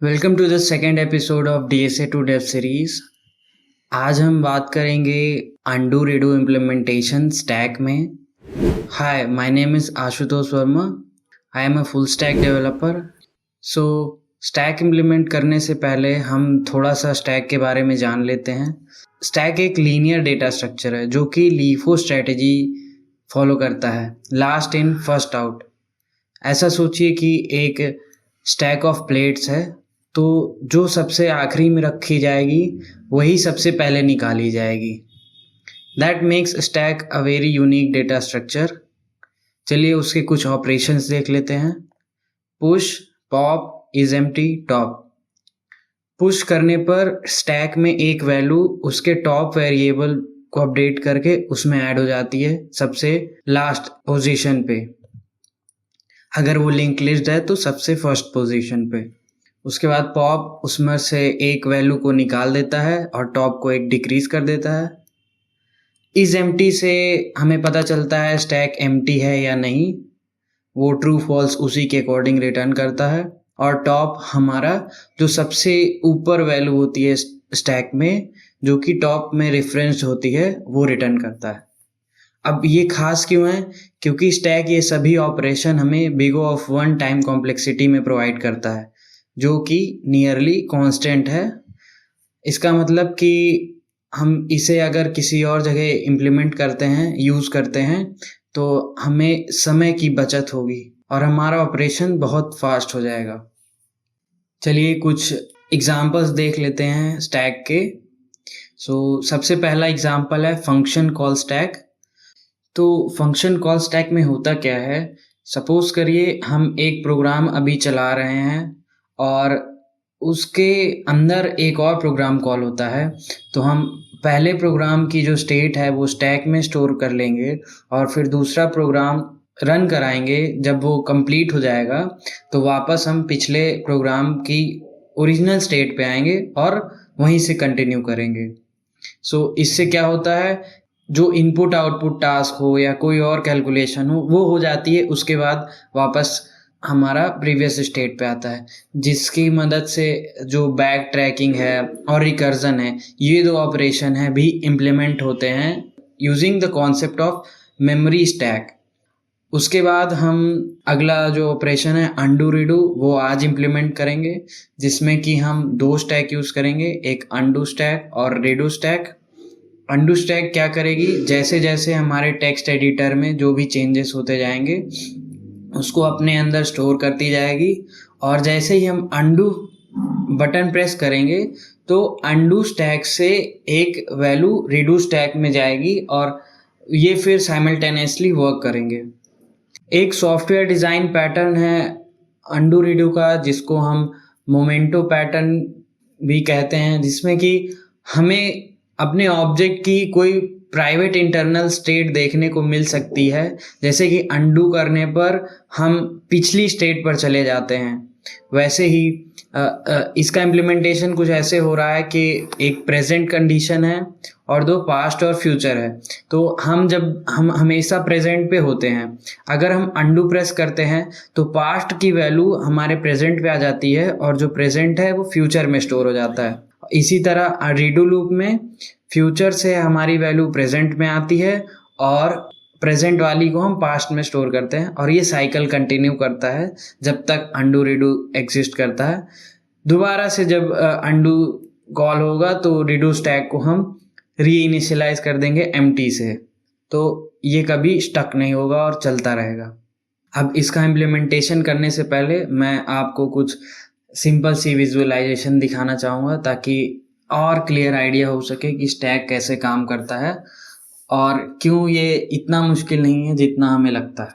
Welcome to the second episode of DSA to dev series. आज हम बात करेंगे अंडू रीडू इम्प्लीमेंटेशन स्टैक में। Hi, my name is Ashutosh Verma. I am a full stack developer. So stack implement करने से पहले हम थोड़ा सा स्टैक के बारे में जान लेते हैं। स्टैक एक लीनियर डेटा स्ट्रक्चर है जो कि लीफो स्ट्रेटेजी फॉलो करता है, लास्ट इन फर्स्ट आउट। ऐसा सोचिए कि एक स्टैक ऑफ प्लेट्स है, तो जो सबसे आखिरी में रखी जाएगी वही सबसे पहले निकाली जाएगी। That makes stack a very unique data structure. चलिए उसके कुछ ऑपरेशंस देख लेते हैं। Push, pop, is empty, top. Push करने पर स्टैक में एक वैल्यू उसके टॉप वेरिएबल को अपडेट करके उसमें ऐड हो जाती है सबसे लास्ट पोजीशन पे। अगर वो लिंक लिस्ट है तो सबसे फर्स्ट पोजीशन पे। उसके बाद पॉप उसमें से एक वैल्यू को निकाल देता है और टॉप को एक डिक्रीज कर देता है। इज एम्प्टी से हमें पता चलता है स्टैक एम्प्टी है या नहीं, वो ट्रू फॉल्स उसी के अकॉर्डिंग रिटर्न करता है। और टॉप हमारा जो सबसे ऊपर वैल्यू होती है स्टैक में, जो कि टॉप में रेफरेंस होती है, वो रिटर्न करता है। अब ये खास क्यों है? क्योंकि स्टैक ये सभी ऑपरेशन हमें big O of 1 time complexity में प्रोवाइड करता है, जो कि नियरली कांस्टेंट है। इसका मतलब कि हम इसे अगर किसी और जगह इम्प्लीमेंट करते हैं, यूज़ करते हैं, तो हमें समय की बचत होगी और हमारा ऑपरेशन बहुत फास्ट हो जाएगा। चलिए कुछ एग्जांपल्स देख लेते हैं स्टैक के। सबसे पहला एग्जांपल है फंक्शन कॉल स्टैक। तो फंक्शन कॉल स्टैक में होता क्या है? सपोज करिए हम एक प्रोग्राम अभी चला रहे हैं और उसके अंदर एक और प्रोग्राम कॉल होता है, तो हम पहले प्रोग्राम की जो स्टेट है वो स्टैक में स्टोर कर लेंगे और फिर दूसरा प्रोग्राम रन कराएंगे। जब वो कंप्लीट हो जाएगा तो वापस हम पिछले प्रोग्राम की ओरिजिनल स्टेट पे आएंगे और वहीं से कंटिन्यू करेंगे। इससे क्या होता है, जो इनपुट आउटपुट टास्क हो या कोई और कैलकुलेशन हो वो हो जाती है, उसके बाद वापस हमारा प्रीवियस स्टेट पे आता है, जिसकी मदद से जो बैक ट्रैकिंग है और रिकर्जन है, ये दो ऑपरेशन है भी इम्प्लीमेंट होते हैं using the concept of memory stack. उसके बाद हम अगला जो ऑपरेशन है अंडू रीडू, वो आज इम्प्लीमेंट करेंगे, जिसमें कि हम दो स्टैक यूज़ करेंगे, एक अंडू स्टैक और रीडू स्टैक। अंडू स्टैक क्या करेगी, जैसे जैसे हमारे टेक्स्ट एडिटर में जो भी चेंजेस होते जाएंगे उसको अपने अंदर स्टोर करती जाएगी, और जैसे ही हम अंडू बटन प्रेस करेंगे तो अंडू स्टैक से एक वैल्यू रीडू स्टैक में जाएगी और ये फिर साइमल्टेनियसली वर्क करेंगे। एक सॉफ्टवेयर डिज़ाइन पैटर्न है अंडू रीडू का, जिसको हम मोमेंटो पैटर्न भी कहते हैं, जिसमें कि हमें अपने ऑब्जेक्ट की कोई प्राइवेट इंटरनल स्टेट देखने को मिल सकती है। जैसे कि अंडू करने पर हम पिछली स्टेट पर चले जाते हैं, वैसे ही इसका इम्प्लीमेंटेशन कुछ ऐसे हो रहा है कि एक प्रेजेंट कंडीशन है और दो पास्ट और फ्यूचर है। तो हम हमेशा प्रेजेंट पे होते हैं, अगर हम अंडू प्रेस करते हैं तो पास्ट की वैल्यू हमारे प्रेजेंट पे आ जाती है और जो प्रेजेंट है वो फ्यूचर में स्टोर हो जाता है। इसी तरह रीडू लूप में फ्यूचर से हमारी वैल्यू प्रेजेंट में आती है और प्रेजेंट वाली को हम पास्ट में स्टोर करते हैं, और ये साइकिल कंटिन्यू करता है जब तक अंडू रीडू एग्जिस्ट करता है। दोबारा से जब अंडू कॉल होगा तो रीडू स्टैक को हम री इनिशियलाइज कर देंगे एम्प्टी से, तो ये कभी स्टक नहीं होगा और चलता रहेगा। अब इसका इम्प्लीमेंटेशन करने से पहले मैं आपको कुछ सिंपल सी विजुअलाइजेशन दिखाना चाहूँगा, ताकि और क्लियर आइडिया हो सके कि स्टैक कैसे काम करता है और क्यों ये इतना मुश्किल नहीं है जितना हमें लगता है।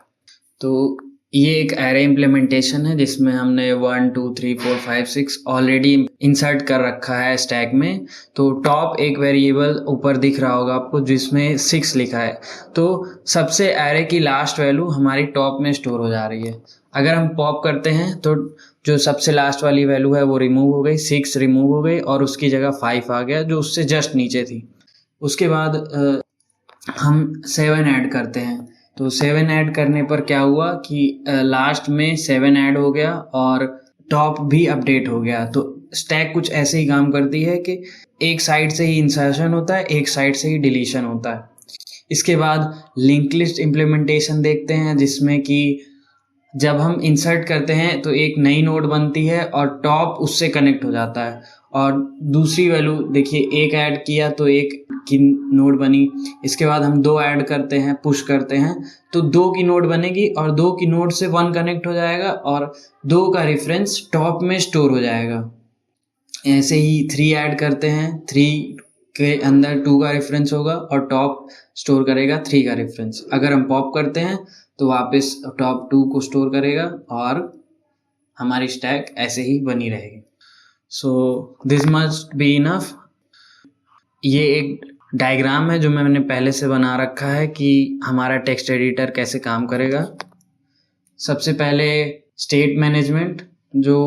तो ये एक एरे इम्प्लीमेंटेशन है जिसमें हमने 1 2 3 4 5 6 ऑलरेडी इंसर्ट कर रखा है स्टैक में। तो टॉप एक वेरिएबल ऊपर दिख रहा होगा आपको जिसमें 6 लिखा है, तो सबसे एरे की लास्ट वैल्यू हमारी टॉप में स्टोर हो जा रही है। अगर हम पॉप करते हैं तो जो सबसे लास्ट वाली वैल्यू है वो रिमूव हो गई, 6 रिमूव हो गई और उसकी जगह 5 आ गया जो उससे जस्ट नीचे थी। उसके बाद हम 7 ऐड करते हैं, तो 7 ऐड करने पर क्या हुआ कि लास्ट में 7 ऐड हो गया और टॉप भी अपडेट हो गया। तो स्टैक कुछ ऐसे ही काम करती है कि एक साइड से ही इंसर्शन होता है, एक साइड से ही डिलीशन होता है। इसके बाद लिंक लिस्ट इम्प्लीमेंटेशन देखते हैं, जिसमें कि जब हम इंसर्ट करते हैं तो एक नई नोड बनती है और टॉप उससे कनेक्ट हो जाता है, और दूसरी वैल्यू देखिए, एक ऐड किया तो एक की नोड बनी। इसके बाद हम 2 ऐड करते हैं, पुश करते हैं, तो 2 की नोड बनेगी और 2 की नोड से 1 कनेक्ट हो जाएगा और 2 का रेफरेंस टॉप में स्टोर हो जाएगा। ऐसे ही 3 ऐड करते हैं, 3 के अंदर 2 का रेफरेंस होगा और टॉप स्टोर करेगा 3 का रेफरेंस। अगर हम पॉप करते हैं तो वापस टॉप 2 को स्टोर करेगा और हमारी स्टैक ऐसे ही बनी रहेगी। So this must be enough. ये एक डायग्राम है जो मैंने पहले से बना रखा है कि हमारा टेक्स्ट एडिटर कैसे काम करेगा। सबसे पहले स्टेट मैनेजमेंट जो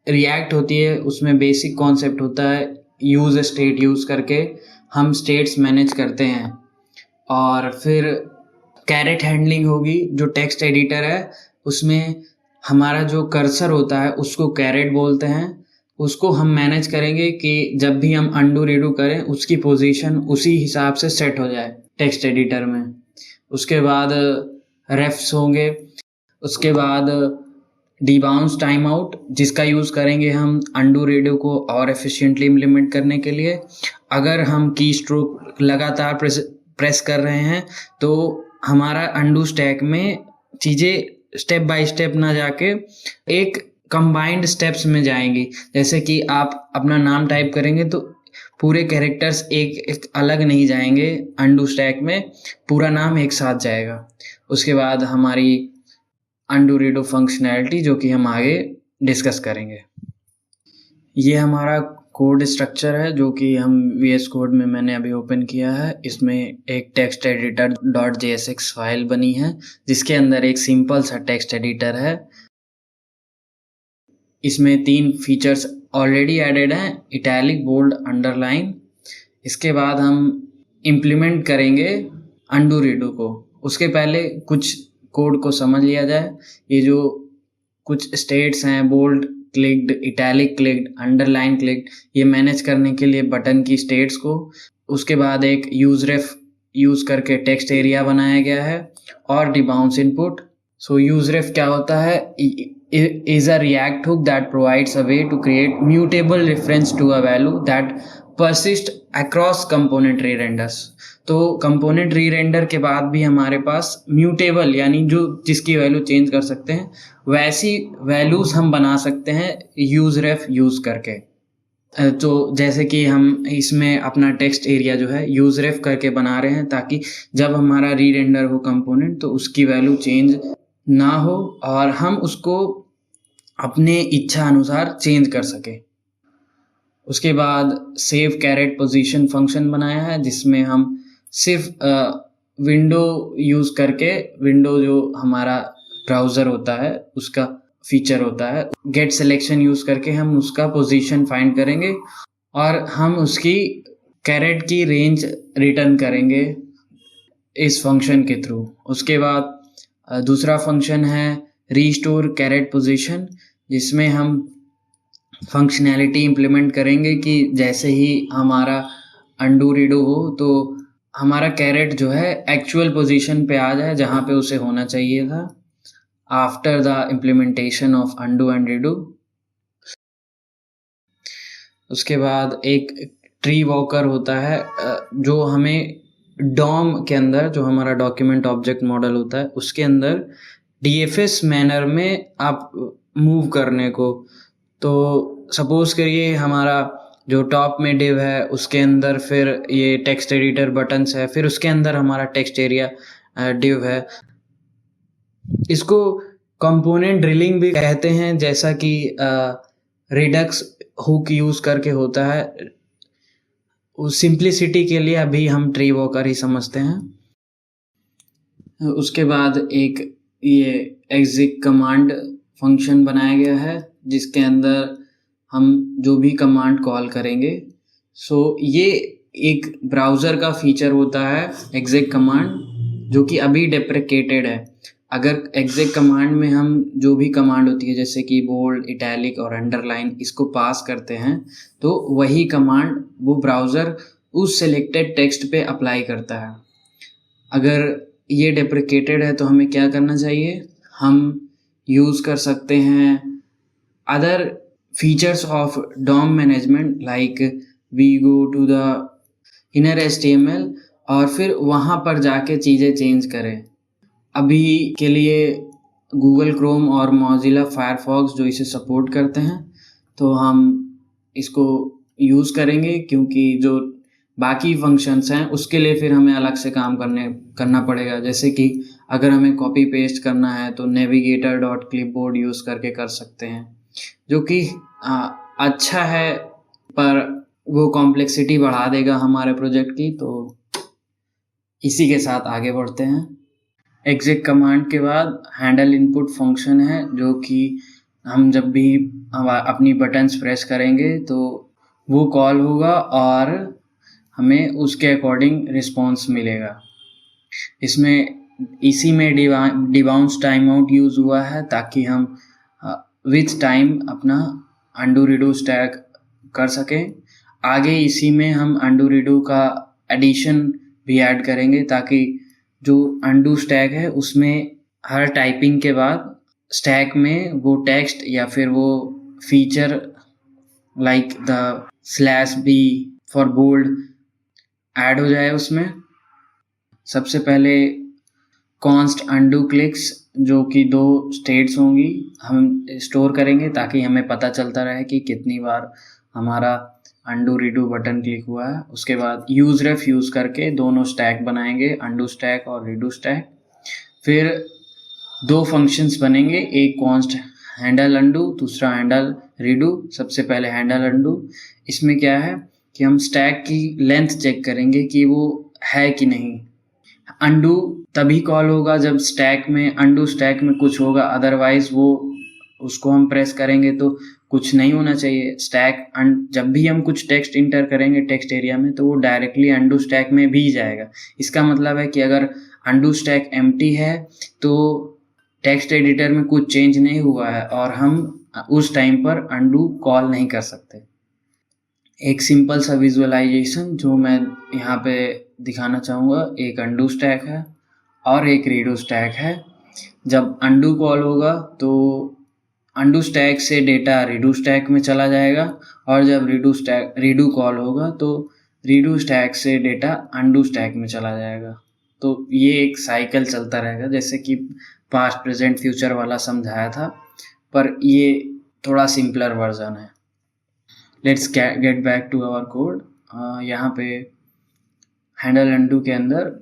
रिएक्ट होती है, उसमें बेसिक कॉन्सेप्ट होता है यूज स्टेट यूज़ करके हम स्टेट्स मैनेज करते हैं। और फिर कैरेट हैंडलिंग होगी, जो टेक्स्ट एडिटर है उसमें हमारा जो कर्सर होता है उसको कैरेट बोलते हैं। उसको हम मैनेज करेंगे कि जब भी हम अंडू रीडू करें उसकी पोजीशन उसी हिसाब से सेट हो जाए टेक्स्ट एडिटर में। उसके बाद रेफ्स होंगे, उसके बाद डिबाउंस टाइम आउट, जिसका यूज़ करेंगे हम अंडू रीडू को और एफिशिएंटली इम्प्लीमेंट करने के लिए। अगर हम की स्ट्रोक लगातार प्रेस कर रहे हैं तो हमारा अंडू स्टैक में चीज़ें स्टेप बाय स्टेप ना जाके एक कंबाइंड स्टेप्स में जाएंगी। जैसे कि आप अपना नाम टाइप करेंगे तो पूरे कैरेक्टर्स एक अलग नहीं जाएंगे अंडू स्टैक में, पूरा नाम एक साथ जाएगा। उसके बाद हमारी अंडू रीडू फंक्शनैलिटी, जो कि हम आगे डिस्कस करेंगे। ये हमारा कोड स्ट्रक्चर है जो कि हम VS कोड में मैंने अभी ओपन किया है। इसमें एक टेक्स्ट एडिटर .jsx फाइल बनी है जिसके अंदर एक सिंपल सा टेक्स्ट एडिटर है। इसमें 3 फीचर्स ऑलरेडी एडेड हैं, इटैलिक, बोल्ड, अंडरलाइन। इसके बाद हम इम्प्लीमेंट करेंगे अंडू रीडू को। उसके पहले कुछ कोड को समझ लिया जाए। ये जो कुछ स्टेट्स हैं, bold clicked, italic clicked, underline clicked, ये मैनेज करने के लिए बटन की स्टेट्स को। उसके बाद एक यूज रेफ यूज़ करके टेक्स्ट एरिया बनाया गया है और डिबाउंस इनपुट। सो यूज रेफ क्या होता है? is a React hook that provides a way to create mutable reference to a value that persist across component re-renders। तो कंपोनेंट री रेंडर के बाद भी हमारे पास म्यूटेबल, यानी जो जिसकी वैल्यू चेंज कर सकते हैं, वैसी वैल्यूज हम बना सकते हैं यूज रेफ यूज करके। तो जैसे कि हम इसमें अपना टेक्स्ट एरिया जो है यूज रेफ करके बना रहे हैं ताकि जब हमारा री रेंडर हो कंपोनेंट तो उसकी वैल्यू चेंज ना हो और हम उसको अपने इच्छा अनुसार चेंज कर सके। उसके बाद सेव कैरेट पोजीशन फंक्शन बनाया है जिसमें हम सिर्फ विंडो यूज़ करके, विंडो जो हमारा ब्राउज़र होता है उसका फीचर होता है, गेट सिलेक्शन यूज़ करके हम उसका पोजीशन फाइंड करेंगे और हम उसकी कैरेट की रेंज रिटर्न करेंगे इस फंक्शन के थ्रू। उसके बाद दूसरा फंक्शन है रीस्टोर कैरेट पोजीशन, जिसमें हम फंक्शनैलिटी इम्प्लीमेंट करेंगे कि जैसे ही हमारा अंडू रीडू हो तो हमारा कैरेट जो है एक्चुअल पोजीशन पे आ जाए जहाँ पे उसे होना चाहिए था after the implementation of undo and redo. उसके बाद एक ट्री वॉकर होता है जो हमें डॉम के अंदर, जो हमारा डॉक्यूमेंट ऑब्जेक्ट मॉडल होता है, उसके अंदर DFS मैनर में आप मूव करने को। तो सपोज करिए हमारा जो टॉप में डिव है उसके अंदर फिर ये टेक्स्ट एडिटर बटन्स है, फिर उसके अंदर हमारा टेक्स्ट एरिया डिव है। इसको कंपोनेंट ड्रिलिंग भी कहते हैं, जैसा कि रिडक्स हुक यूज़ करके होता है। उस सिंप्लिसिटी के लिए अभी हम ट्री वॉकर ही समझते हैं। उसके बाद एक ये एग्जिट कमांड फंक्शन बनाया गया है जिसके अंदर हम जो भी कमांड कॉल करेंगे, सो ये एक ब्राउज़र का फीचर होता है एग्जिट कमांड, जो कि अभी डेप्रिकेटेड है। अगर एग्जैक्ट कमांड में हम जो भी कमांड होती है जैसे कि बोल्ड, इटैलिक और अंडरलाइन इसको पास करते हैं तो वही कमांड वो ब्राउज़र उस सिलेक्टेड टेक्स्ट पे अप्लाई करता है। अगर ये डेप्रिकेटेड है तो हमें क्या करना चाहिए, हम यूज़ कर सकते हैं other features of DOM management like we go to the inner HTML और फिर वहाँ पर जाके चीज़ें चेंज करें। अभी के लिए गूगल क्रोम और मोज़िला फायरफॉक्स जो इसे सपोर्ट करते हैं तो हम इसको यूज़ करेंगे, क्योंकि जो बाकी फंक्शंस हैं उसके लिए फिर हमें अलग से काम करना पड़ेगा। जैसे कि अगर हमें कॉपी पेस्ट करना है तो navigator.clipboard यूज़ करके कर सकते हैं, जो कि अच्छा है पर वो कॉम्प्लेक्सिटी बढ़ा देगा हमारे प्रोजेक्ट की। तो इसी के साथ आगे बढ़ते हैं। एग्जिट कमांड के बाद हैंडल इनपुट फंक्शन है, जो कि हम जब भी अपनी बटन्स प्रेस करेंगे तो वो कॉल होगा और हमें उसके अकॉर्डिंग रिस्पॉन्स मिलेगा। इसी में डिबाउंस टाइम आउट यूज़ हुआ है ताकि हम विथ टाइम अपना अंडू रीडू स्टैक कर सकें। आगे इसी में हम अंडू रीडू का एडिशन भी ऐड करेंगे ताकि जो अंडू स्टैक है उसमें हर टाइपिंग के बाद स्टैक में वो टेक्स्ट या फिर वो feature like the /b for bold add हो जाए उसमें। सबसे पहले कॉन्स्ट अंडू क्लिक्स, जो कि 2 स्टेट्स होंगी, हम स्टोर करेंगे ताकि हमें पता चलता रहे कि कितनी बार हमारा अंडू रीडू बटन क्लिक हुआ है। उसके बाद यूज़ रेफ यूज़ करके दोनों स्टैक बनाएंगे, अंडू स्टैक और रीडू स्टैक। फिर 2 फंक्शंस बनेंगे, एक कॉन्स्ट हैंडल अंडू, दूसरा हैंडल रीडू। सबसे पहले हैंडल अंडू, इसमें क्या है कि हम स्टैक की लेंथ चेक करेंगे कि वो है कि नहीं। अंडू तभी कॉल होगा जब अंडू स्टैक में कुछ होगा, अदरवाइज वो उसको हम प्रेस करेंगे तो कुछ नहीं होना चाहिए। जब भी हम कुछ टेक्स्ट इंटर करेंगे टेक्स्ट एरिया में तो वो डायरेक्टली अंडू स्टैक में भी जाएगा। इसका मतलब है कि अगर अंडू स्टैक एम्प्टी है तो टेक्स्ट एडिटर में कुछ चेंज नहीं हुआ है और हम उस टाइम पर अंडू कॉल नहीं कर सकते। एक सिंपल सा विजुअलाइजेशन जो मैं यहाँ पे दिखाना चाहूँगा, एक अंडू स्टैक है और एक रीडू स्टैक है। जब अंडू कॉल होगा तो अंडू स्टैक से डेटा रीडू स्टैक में चला जाएगा और जब रीडू कॉल होगा तो रीडू स्टैक से डेटा अंडू स्टैक में चला जाएगा। तो ये एक साइकिल चलता रहेगा, जैसे कि पास्ट प्रेजेंट फ्यूचर वाला समझाया था, पर ये थोड़ा सिंपलर वर्जन है। Let's get back to our code. यहाँ पे हैंडल अंडू के अंदर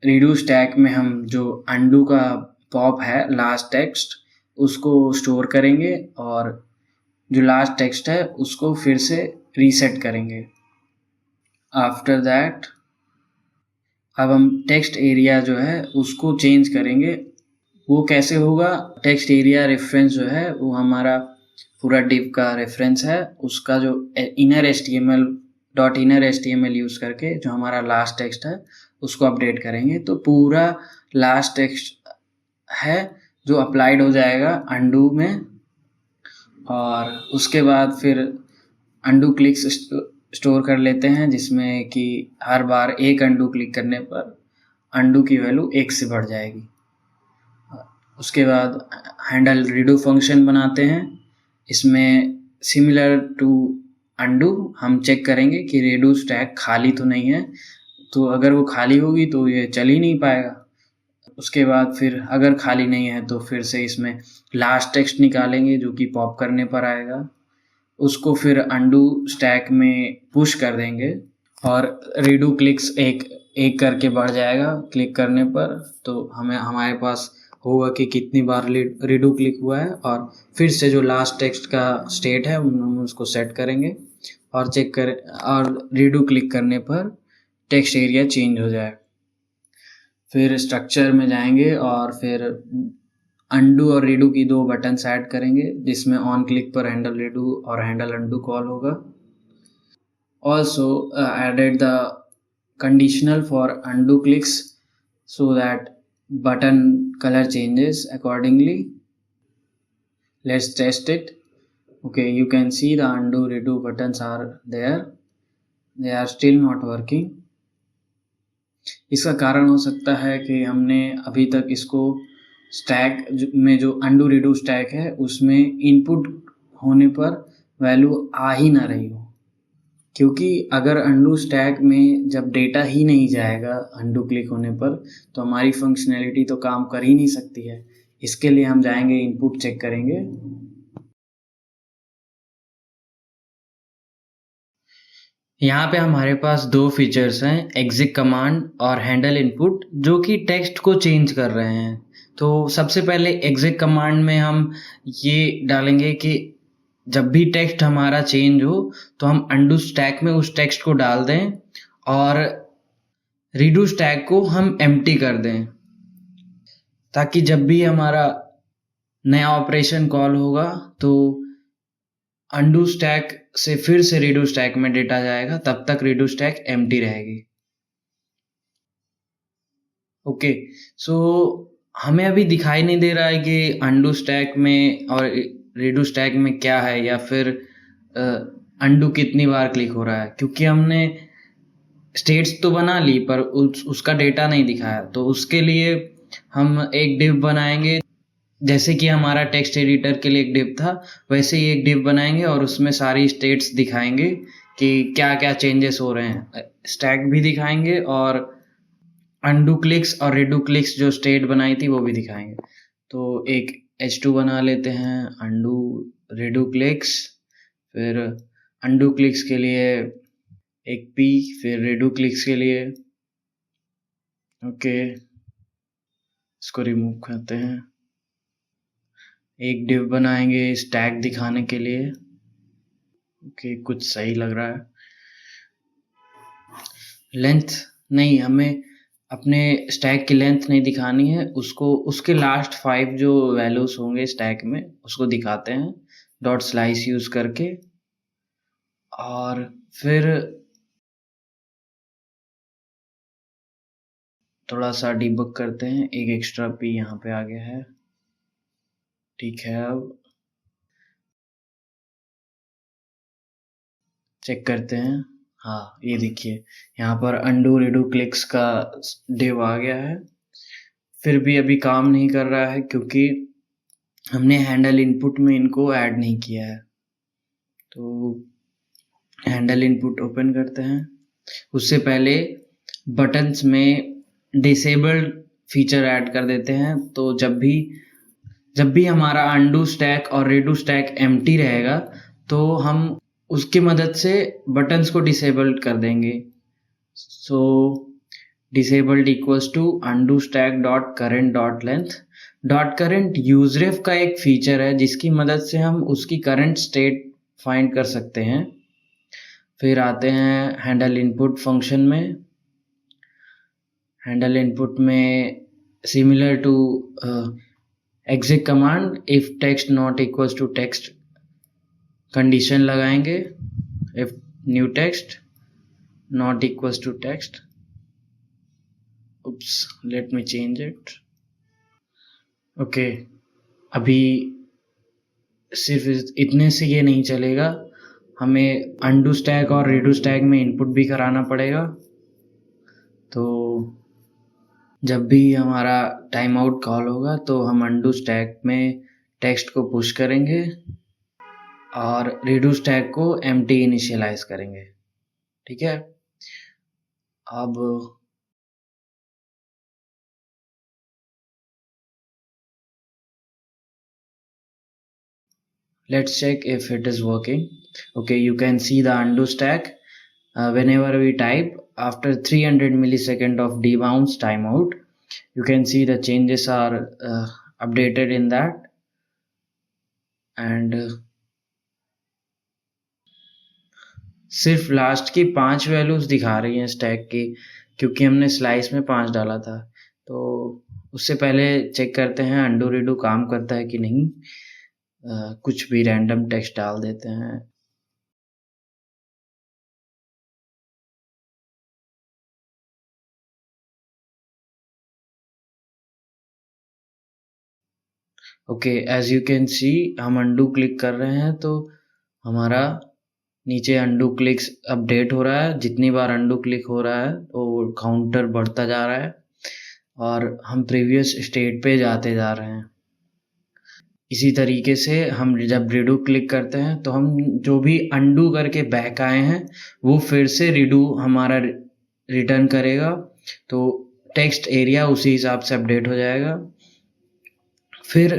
रीडू स्टैक में हम जो अंडू का पॉप है लास्ट टेक्स्ट उसको स्टोर करेंगे और जो लास्ट टेक्स्ट है उसको फिर से रीसेट करेंगे। आफ्टर दैट अब हम टेक्स्ट एरिया जो है उसको चेंज करेंगे। वो कैसे होगा, टेक्स्ट एरिया रेफरेंस जो है वो हमारा पूरा डिव का रेफरेंस है, उसका जो इनर HTML यूज़ करके जो हमारा लास्ट टेक्स्ट है उसको अपडेट करेंगे। तो पूरा लास्ट टेक्स्ट है जो अप्लाइड हो जाएगा अंडू में, और उसके बाद फिर अंडू क्लिक्स स्टोर कर लेते हैं, जिसमें कि हर बार एक अंडू क्लिक करने पर अंडू की वैल्यू 1 से बढ़ जाएगी। उसके बाद हैंडल रीडू फंक्शन बनाते हैं। इसमें सिमिलर टू अंडू हम चेक करेंगे कि रीडू स्टैक खाली तो नहीं है, तो अगर वो खाली होगी तो ये चल ही नहीं पाएगा। उसके बाद फिर अगर खाली नहीं है तो फिर से इसमें लास्ट टेक्स्ट निकालेंगे जो कि पॉप करने पर आएगा, उसको फिर अंडू स्टैक में पुश कर देंगे और रीडू क्लिक्स एक करके बढ़ जाएगा क्लिक करने पर। तो हमारे पास होगा कि कितनी बार रीडू क्लिक हुआ है, और फिर से जो लास्ट टेक्स्ट का स्टेट है हम उसको सेट करेंगे और चेक करें, और रीडू क्लिक करने पर टेक्स्ट एरिया चेंज हो जाए। फिर स्ट्रक्चर में जाएंगे और फिर अंडू और रीडू की 2 बटन्स ऐड करेंगे, जिसमें ऑन क्लिक पर हैंडल रीडू और हैंडल अंडू कॉल होगा। Also added the conditional for undo clicks so that button color changes accordingly. Let's test it. Okay, you can see the undo redo buttons are there. They are still not working. इसका कारण हो सकता है कि हमने अभी तक इसको स्टैक में जो अंडू रिडू स्टैक है उसमें इनपुट होने पर वैल्यू आ ही ना रही हो, क्योंकि अगर अंडू स्टैक में जब डेटा ही नहीं जाएगा अंडू क्लिक होने पर तो हमारी फंक्शनैलिटी तो काम कर ही नहीं सकती है। इसके लिए हम जाएंगे, इनपुट चेक करेंगे। यहाँ पे हमारे पास दो फीचर्स हैं, एग्जिट कमांड और हैंडल इनपुट, जो कि टेक्स्ट को चेंज कर रहे हैं। तो सबसे पहले एग्जिट कमांड में हम ये डालेंगे कि जब भी टेक्स्ट हमारा चेंज हो तो हम अंडू स्टैक में उस टेक्स्ट को डाल दें और रीडू स्टैक को हम एम्प्टी कर दें, ताकि जब भी हमारा नया ऑपरेशन कॉल होगा तो अंडू स्टैक से फिर से रीडू स्टैक में डेटा जाएगा, तब तक रीडू स्टैक एम्प्टी रहेगी। ओके, सो हमें अभी दिखाई नहीं दे रहा है कि अंडू स्टैक में और रीडू स्टैक में क्या है, या फिर अंडू कितनी बार क्लिक हो रहा है, क्योंकि हमने स्टेट्स तो बना ली पर उसका डेटा नहीं दिखाया। तो उसके लिए हम एक डिव बनाएंगे, जैसे कि हमारा टेक्स्ट एडिटर के लिए एक डिव था वैसे ही एक डिव बनाएंगे और उसमें सारी स्टेट्स दिखाएंगे कि क्या क्या चेंजेस हो रहे हैं। स्टैक भी दिखाएंगे और अंडू क्लिक्स और रिडू क्लिक्स जो स्टेट बनाई थी वो भी दिखाएंगे। तो एक H2 बना लेते हैं, अंडू रिडू क्लिक्स, फिर अंडू क्लिक्स के लिए एक P, फिर रिडू क्लिक्स के लिए। ओके, इसको रिमूव करते हैं। एक डिव बनाएंगे स्टैक दिखाने के लिए। ओके, कुछ सही लग रहा है। लेंथ नहीं, हमें अपने स्टैक की लेंथ नहीं दिखानी है, उसको उसके लास्ट 5 जो वैल्यूज होंगे स्टैक में उसको दिखाते हैं डॉट स्लाइस यूज करके। और फिर थोड़ा सा डिबग करते हैं, एक एक्स्ट्रा पी यहाँ पे आ गया है। ठीक है, अब चेक करते हैं। हाँ, ये देखिए यहाँ पर अंडू रिडू क्लिक्स का डिव आ गया है। फिर भी अभी काम नहीं कर रहा है क्योंकि हमने हैंडल इनपुट में इनको ऐड नहीं किया है। तो हैंडल इनपुट ओपन करते हैं। उससे पहले बटन्स में डिसेबल्ड फीचर ऐड कर देते हैं, तो जब भी हमारा अंडू स्टैक और रीडू स्टैक एम्प्टी रहेगा तो हम उसकी मदद से बटन्स को डिसेबल्ड कर देंगे। So disabled equals to undo stack dot current dot length. Dot current use ref का एक फीचर है जिसकी मदद से हम उसकी करंट स्टेट फाइंड कर सकते हैं। फिर आते हैं हैंडल इनपुट फंक्शन में। हैंडल इनपुट में similar to exit command, if text not equals to text condition लगाएंगे। If new text not equals to text, oops, let me change it. Okay, अभी सिर्फ इतने से ये नहीं चलेगा, हमें अंडू स्टैक और रीडू स्टैक में इनपुट भी कराना पड़ेगा। तो जब भी हमारा टाइम आउट कॉल होगा तो हम अंडू स्टैक में टेक्स्ट को पुश करेंगे और रीडू स्टैक को एम्प्टी इनिशियलाइज करेंगे। ठीक है, अब let's check if it is working. Okay, you can see the undo stack. Whenever we type, after 300 millisecond of debounce timeout, you can see the changes are updated in that. And सिर्फ last की 5 values दिखा रही हैं stack की, क्योंकि हमने slice में 5 डाला था। तो उससे पहले चेक करते हैं अंडू रीडू काम करता है कि नहीं। कुछ भी रैंडम टेक्स्ट डाल देते हैं। Okay, as you can see हम अंडू क्लिक कर रहे हैं तो हमारा नीचे अंडू क्लिक्स अपडेट हो रहा है। जितनी बार अंडू क्लिक हो रहा है तो काउंटर बढ़ता जा रहा है और हम प्रीवियस स्टेट पे जाते जा रहे हैं। इसी तरीके से हम जब रीडू क्लिक करते हैं तो हम जो भी अंडू करके बैक आए हैं वो फिर से रीडू हमारा रिटर्न करेगा, तो टेक्स्ट एरिया उसी हिसाब से अपडेट हो जाएगा। फिर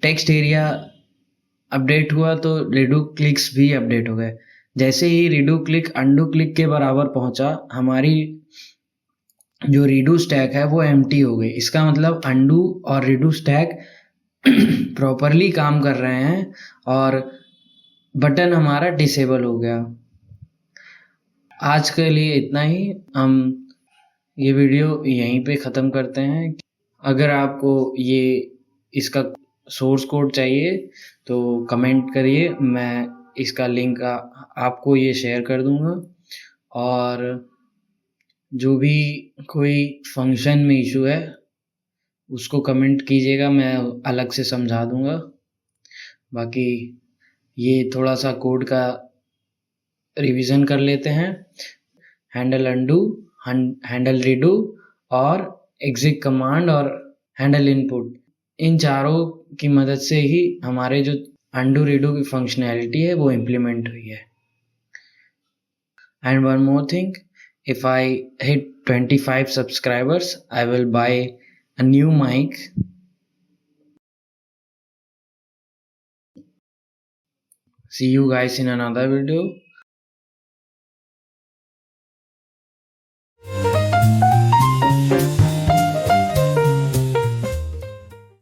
टेक्स्ट एरिया अपडेट हुआ तो रीडू क्लिक्स भी अपडेट हो गए। जैसे ही रीडू क्लिक अंडू क्लिक के बराबर पहुंचा, हमारी जो रीडू स्टैक है वो एम्प्टी हो गई। इसका मतलब अंडू और रीडू स्टैक प्रॉपरली काम कर रहे हैं और बटन हमारा डिसेबल हो गया। आज के लिए इतना ही। हम ये वीडियो यहीं पे ख़त्म करते हैं। अगर आपको ये इसका सोर्स कोड चाहिए तो कमेंट करिए, मैं इसका लिंक आपको ये शेयर कर दूंगा। और जो भी कोई फंक्शन में इशू है उसको कमेंट कीजिएगा, मैं अलग से समझा दूंगा। बाकी ये थोड़ा सा कोड का रिवीजन कर लेते हैं। हैंडल अंडू, हैंडल रीडू और एग्जिट कमांड और हैंडल इनपुट, इन चारों की मदद से ही हमारे जो अंडू रीडू की फंक्शनैलिटी है वो इम्प्लीमेंट हुई है। And one more thing, if I hit 25 subscribers, I will buy a new mic. See you guys in another video.